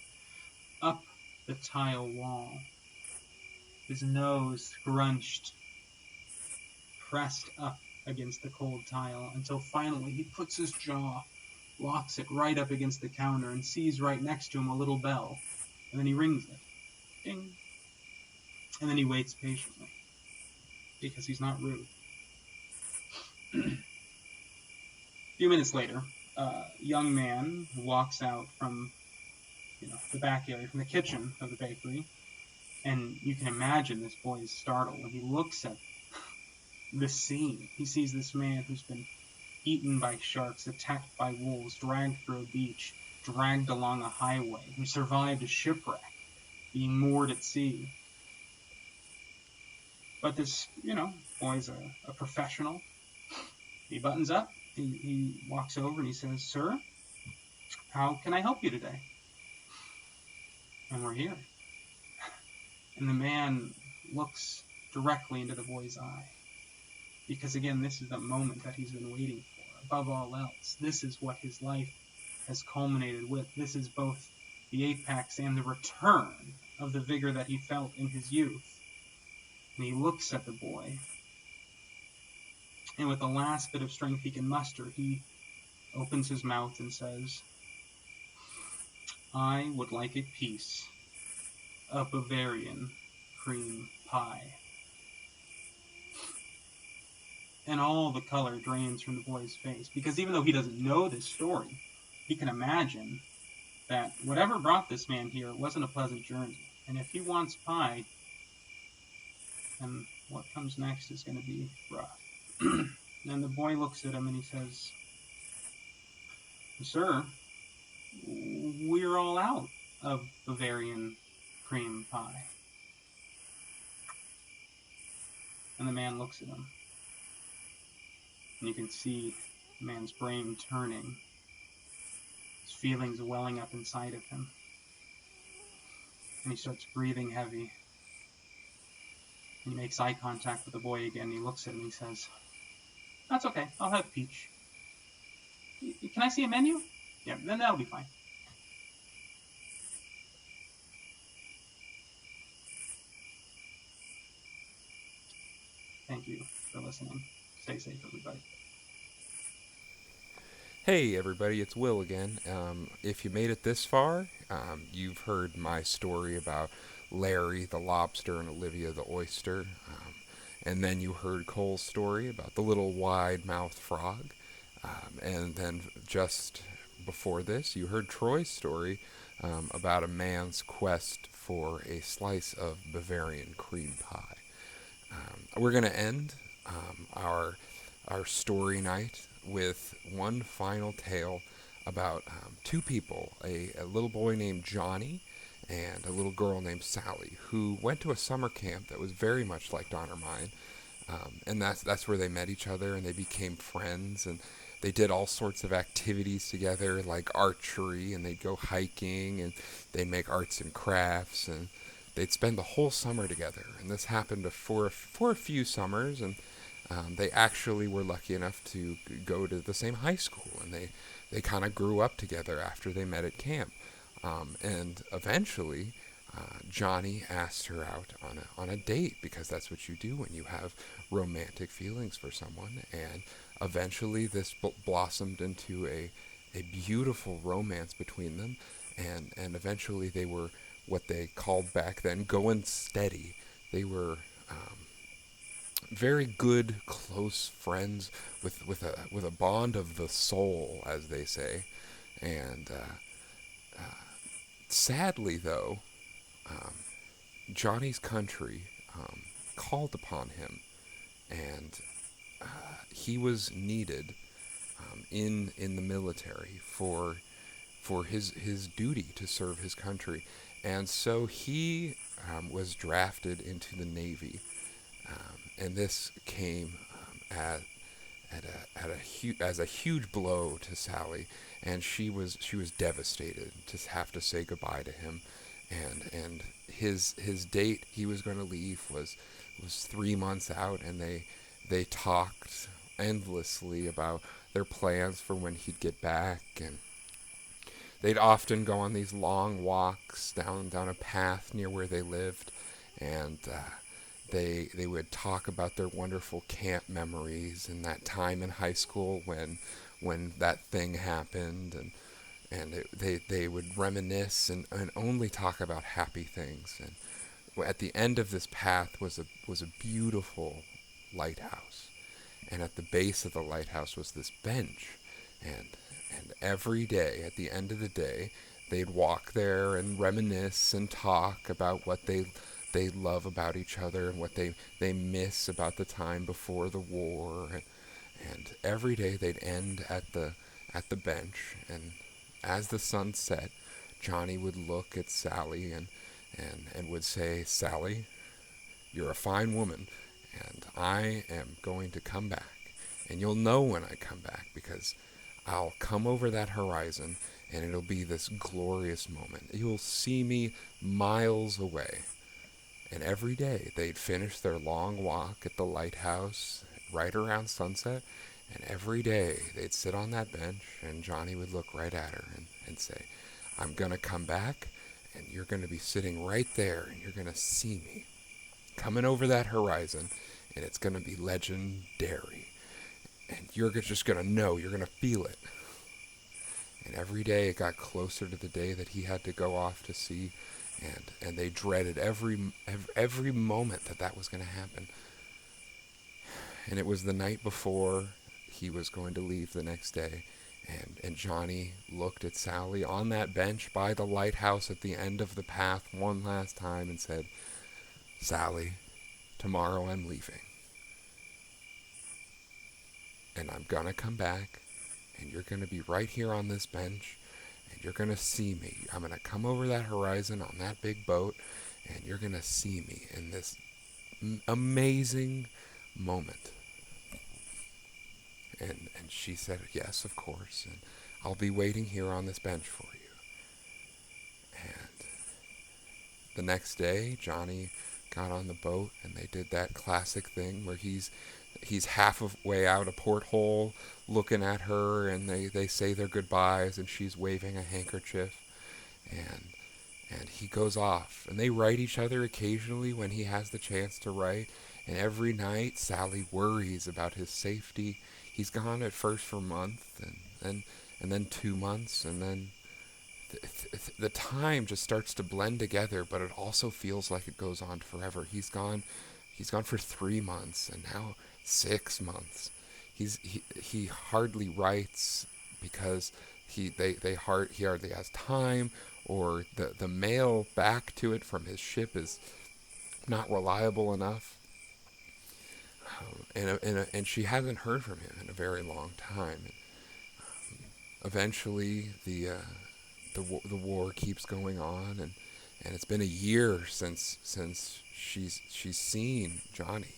up the tile wall. His nose scrunched, pressed up against the cold tile, until finally he puts his jaw, locks it right up against the counter, and sees right next to him a little bell. And then he rings it. Ding. And then he waits patiently, because he's not rude. A few minutes later, a young man walks out from the back area, from the kitchen of the bakery, and you can imagine this boy's startle when he looks at this scene. He sees this man who's been eaten by sharks, attacked by wolves, dragged through a beach, dragged along a highway, who survived a shipwreck, being moored at sea. But this, boy's a professional. He buttons up, he walks over and he says, "Sir, how can I help you today?" And we're here. And the man looks directly into the boy's eye. Because again, this is the moment that he's been waiting for. Above all else, this is what his life has culminated with. This is both the apex and the return of the vigor that he felt in his youth. And he looks at the boy, and with the last bit of strength he can muster, he opens his mouth and says, "I would like a piece of Bavarian cream pie." And all the color drains from the boy's face, because even though he doesn't know this story, he can imagine that whatever brought this man here wasn't a pleasant journey. And if he wants pie, then what comes next is going to be rough. And the boy looks at him and he says, "Sir, we're all out of Bavarian cream pie." And the man looks at him. And you can see the man's brain turning, his feelings welling up inside of him. And he starts breathing heavy. He makes eye contact with the boy again. He looks at him and he says, "That's okay. I'll have peach. Can I see a menu?" "Yeah, then that'll be fine." Thank you for listening. Stay safe, everybody. Hey everybody, it's Will again. If you made it this far, you've heard my story about Larry the lobster and Olivia the oyster. And then you heard Cole's story about the little wide-mouthed frog. And then just before this, you heard Troy's story about a man's quest for a slice of Bavarian cream pie. We're going to end our story night with one final tale about two people, a little boy named Johnny and a little girl named Sally, who went to a summer camp that was very much like Don or mine. And that's where they met each other, and they became friends, and they did all sorts of activities together, like archery, and they'd go hiking, and they'd make arts and crafts, and they'd spend the whole summer together. And this happened for a few summers, and they actually were lucky enough to go to the same high school, and they kind of grew up together after they met at camp. And eventually, Johnny asked her out on a date, because that's what you do when you have romantic feelings for someone. And eventually, this blossomed into a beautiful romance between them. And eventually, they were what they called back then going steady. They were very good, close friends with a bond of the soul, as they say. And sadly, though, um, Johnny's country called upon him, and he was needed in the military for his duty to serve his country, and so he was drafted into the Navy, and this came as a huge blow to Sally, and she was devastated to have to say goodbye to him, and his date he was going to leave was 3 months out, and they talked endlessly about their plans for when he'd get back, and they'd often go on these long walks down a path near where they lived, and they would talk about their wonderful camp memories and that time in high school when that thing happened, and they would reminisce and only talk about happy things. And at the end of this path was a beautiful lighthouse, and at the base of the lighthouse was this bench, and every day at the end of the day they'd walk there and reminisce and talk about what they love about each other and what they miss about the time before the war, and every day they'd end at the bench, and as the sun set, Johnny would look at Sally and would say, "Sally, you're a fine woman, and I am going to come back, and you'll know when I come back, because I'll come over that horizon, and it'll be this glorious moment. You'll see me miles away." And every day they'd finish their long walk at the lighthouse right around sunset, and every day they'd sit on that bench, and Johnny would look right at her and say, "I'm going to come back, and you're going to be sitting right there, and you're going to see me coming over that horizon, and it's going to be legendary. And you're just going to know, you're going to feel it." And every day it got closer to the day that he had to go off to sea, and they dreaded every moment that was going to happen. And it was the night before he was going to leave the next day, and Johnny looked at Sally on that bench by the lighthouse at the end of the path one last time and said, "Sally, tomorrow I'm leaving. And I'm going to come back, and you're going to be right here on this bench, and you're going to see me. I'm going to come over that horizon on that big boat, and you're going to see me in this amazing moment." And she said, "Yes, of course, and I'll be waiting here on this bench for you." And the next day, Johnny got on the boat, and they did that classic thing where he's halfway out a porthole looking at her, and they say their goodbyes, and she's waving a handkerchief, and he goes off, and they write each other occasionally when he has the chance to write, and every night Sally worries about his safety. He's gone at first for a month, and then 2 months, and then the time just starts to blend together, but it also feels like it goes on forever. He's gone for 3 months, and now 6 months. He hardly writes because he hardly has time, or the mail back to it from his ship is not reliable enough. And she hasn't heard from him in a very long time. Eventually, the war keeps going on, and it's been a year since she's seen Johnny.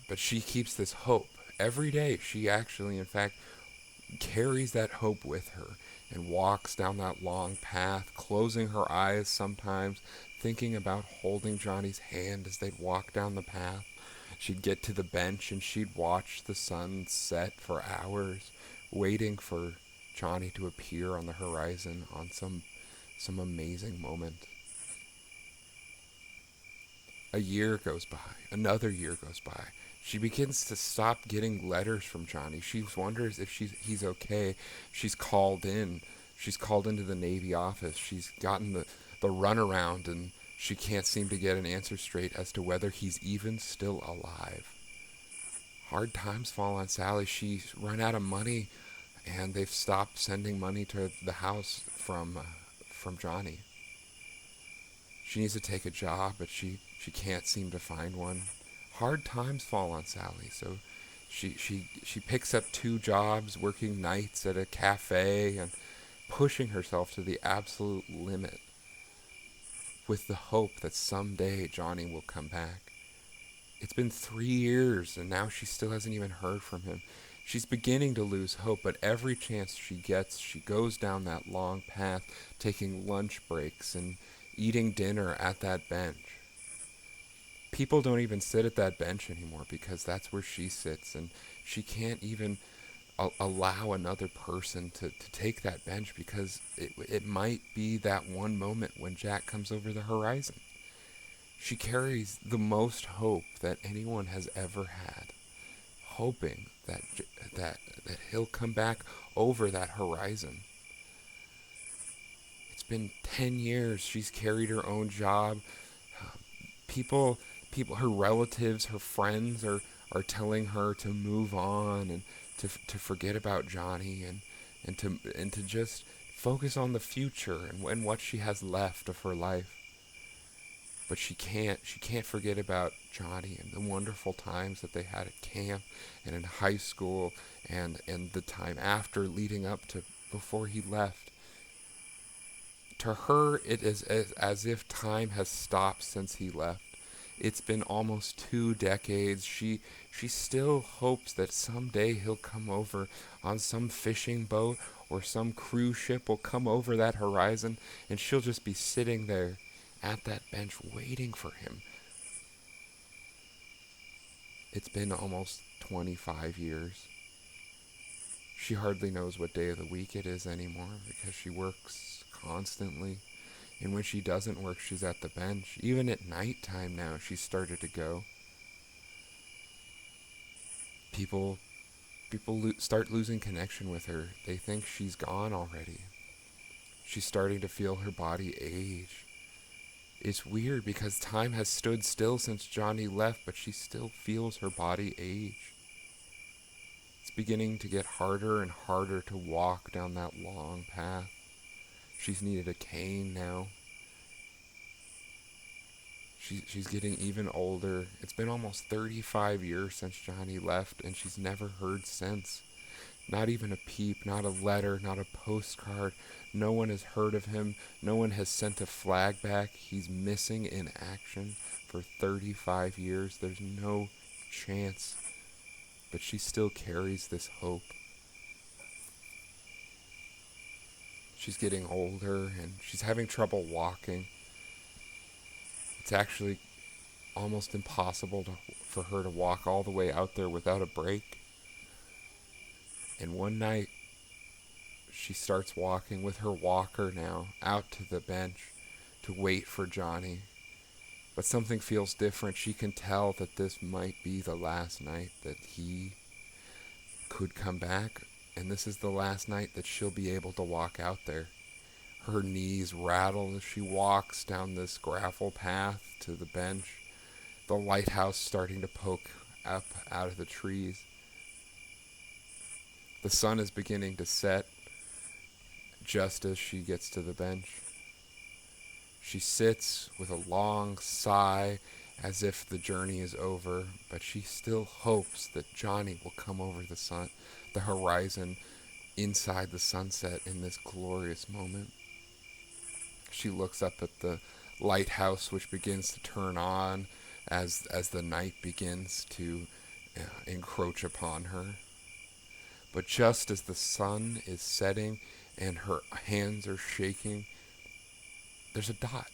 But she keeps this hope every day. She actually, in fact, carries that hope with her and walks down that long path, closing her eyes sometimes, thinking about holding Johnny's hand as they'd walk down the path. She'd get to the bench and she'd watch the sun set for hours, waiting for Johnny to appear on the horizon on some amazing moment. A year goes by. Another year goes by. She begins to stop getting letters from Johnny. She wonders if he's okay. She's called in She's called into the Navy office. She's gotten the runaround, and she can't seem to get an answer straight as to whether he's even still alive. Hard times fall on Sally. She's run out of money, and they've stopped sending money to the house from Johnny. She needs to take a job, but she can't seem to find one. Hard times fall on Sally, so she picks up 2 jobs, working nights at a cafe and pushing herself to the absolute limit with the hope that someday Johnny will come back. It's been 3 years, and now she still hasn't even heard from him. She's beginning to lose hope, but every chance she gets, she goes down that long path, taking lunch breaks and eating dinner at that bench. People don't even sit at that bench anymore because that's where she sits, and she can't even allow another person to take that bench because it might be that one moment when Jack comes over the horizon. She carries the most hope that anyone has ever had, hoping that he'll come back over that horizon. It's been 10 years. She's carried her own job. People, her relatives, her friends are telling her to move on and to forget about Johnny and to just focus on the future and what she has left of her life. But she can't forget about Johnny and the wonderful times that they had at camp and in high school and the time after leading up to before he left. To her, it is as if time has stopped since he left. It's been almost 2 decades. She still hopes that someday he'll come over on some fishing boat or some cruise ship will come over that horizon, and she'll just be sitting there at that bench waiting for him. It's been almost 25 years. She hardly knows what day of the week it is anymore because she works constantly. And when she doesn't work, she's at the bench. Even at nighttime now, she's started to go. People start losing connection with her. They think she's gone already. She's starting to feel her body age. It's weird because time has stood still since Johnny left, but she still feels her body age. It's beginning to get harder and harder to walk down that long path. She's needed a cane now. She's getting even older. It's been almost 35 years since Johnny left, and she's never heard since. Not even a peep, not a letter, not a postcard. No one has heard of him. No one has sent a flag back. He's missing in action for 35 years. There's no chance. But she still carries this hope. She's getting older, and she's having trouble walking. It's actually almost impossible for her to walk all the way out there without a break. And one night, she starts walking with her walker now out to the bench to wait for Johnny. But something feels different. She can tell that this might be the last night that he could come back. And this is the last night that she'll be able to walk out there. Her knees rattle as she walks down this gravel path to the bench. The lighthouse starting to poke up out of the trees. The sun is beginning to set just as she gets to the bench. She sits with a long sigh as if the journey is over, but she still hopes that Johnny will come over the horizon inside the sunset in this glorious moment. She looks up at the lighthouse, which begins to turn on as the night begins to encroach upon her. But just as the sun is setting and her hands are shaking, there's a dot.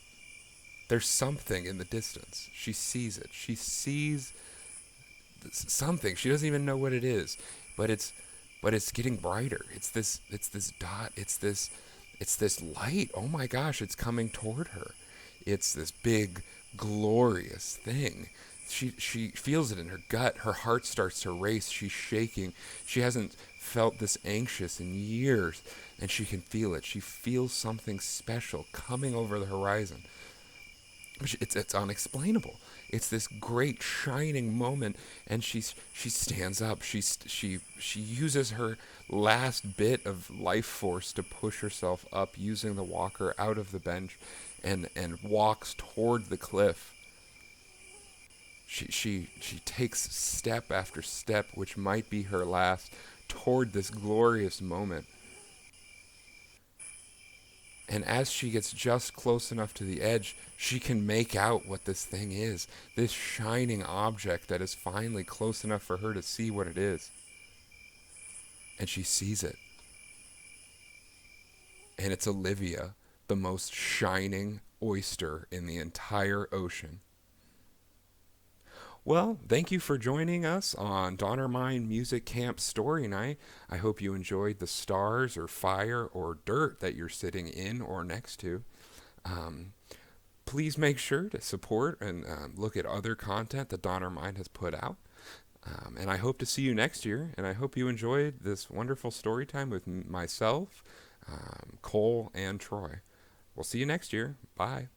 There's something in the distance. She sees it. She sees something. She doesn't even know what it is, but it's getting brighter. It's this dot. It's this light. Oh my gosh, it's coming toward her. It's this big, glorious thing. She feels it in her gut. Her heart starts to race. She's shaking. She hasn't felt this anxious in years. and she can feel it. She feels something special coming over the horizon. It's unexplainable. It's this great shining moment, and she stands up. She uses her last bit of life force to push herself up, using the walker out of the bench, and walks toward the cliff. She takes step after step, which might be her last, toward this glorious moment. And as she gets just close enough to the edge, she can make out what this thing is. This shining object that is finally close enough for her to see what it is. And she sees it. And it's Olivia, the most shining oyster in the entire ocean. Well, thank you for joining us on Donnermine Music Camp Story Night. I hope you enjoyed the stars or fire or dirt that you're sitting in or next to. Please make sure to support and look at other content that Donnermine has put out. And I hope to see you next year. And I hope you enjoyed this wonderful story time with myself, Cole, and Troy. We'll see you next year. Bye.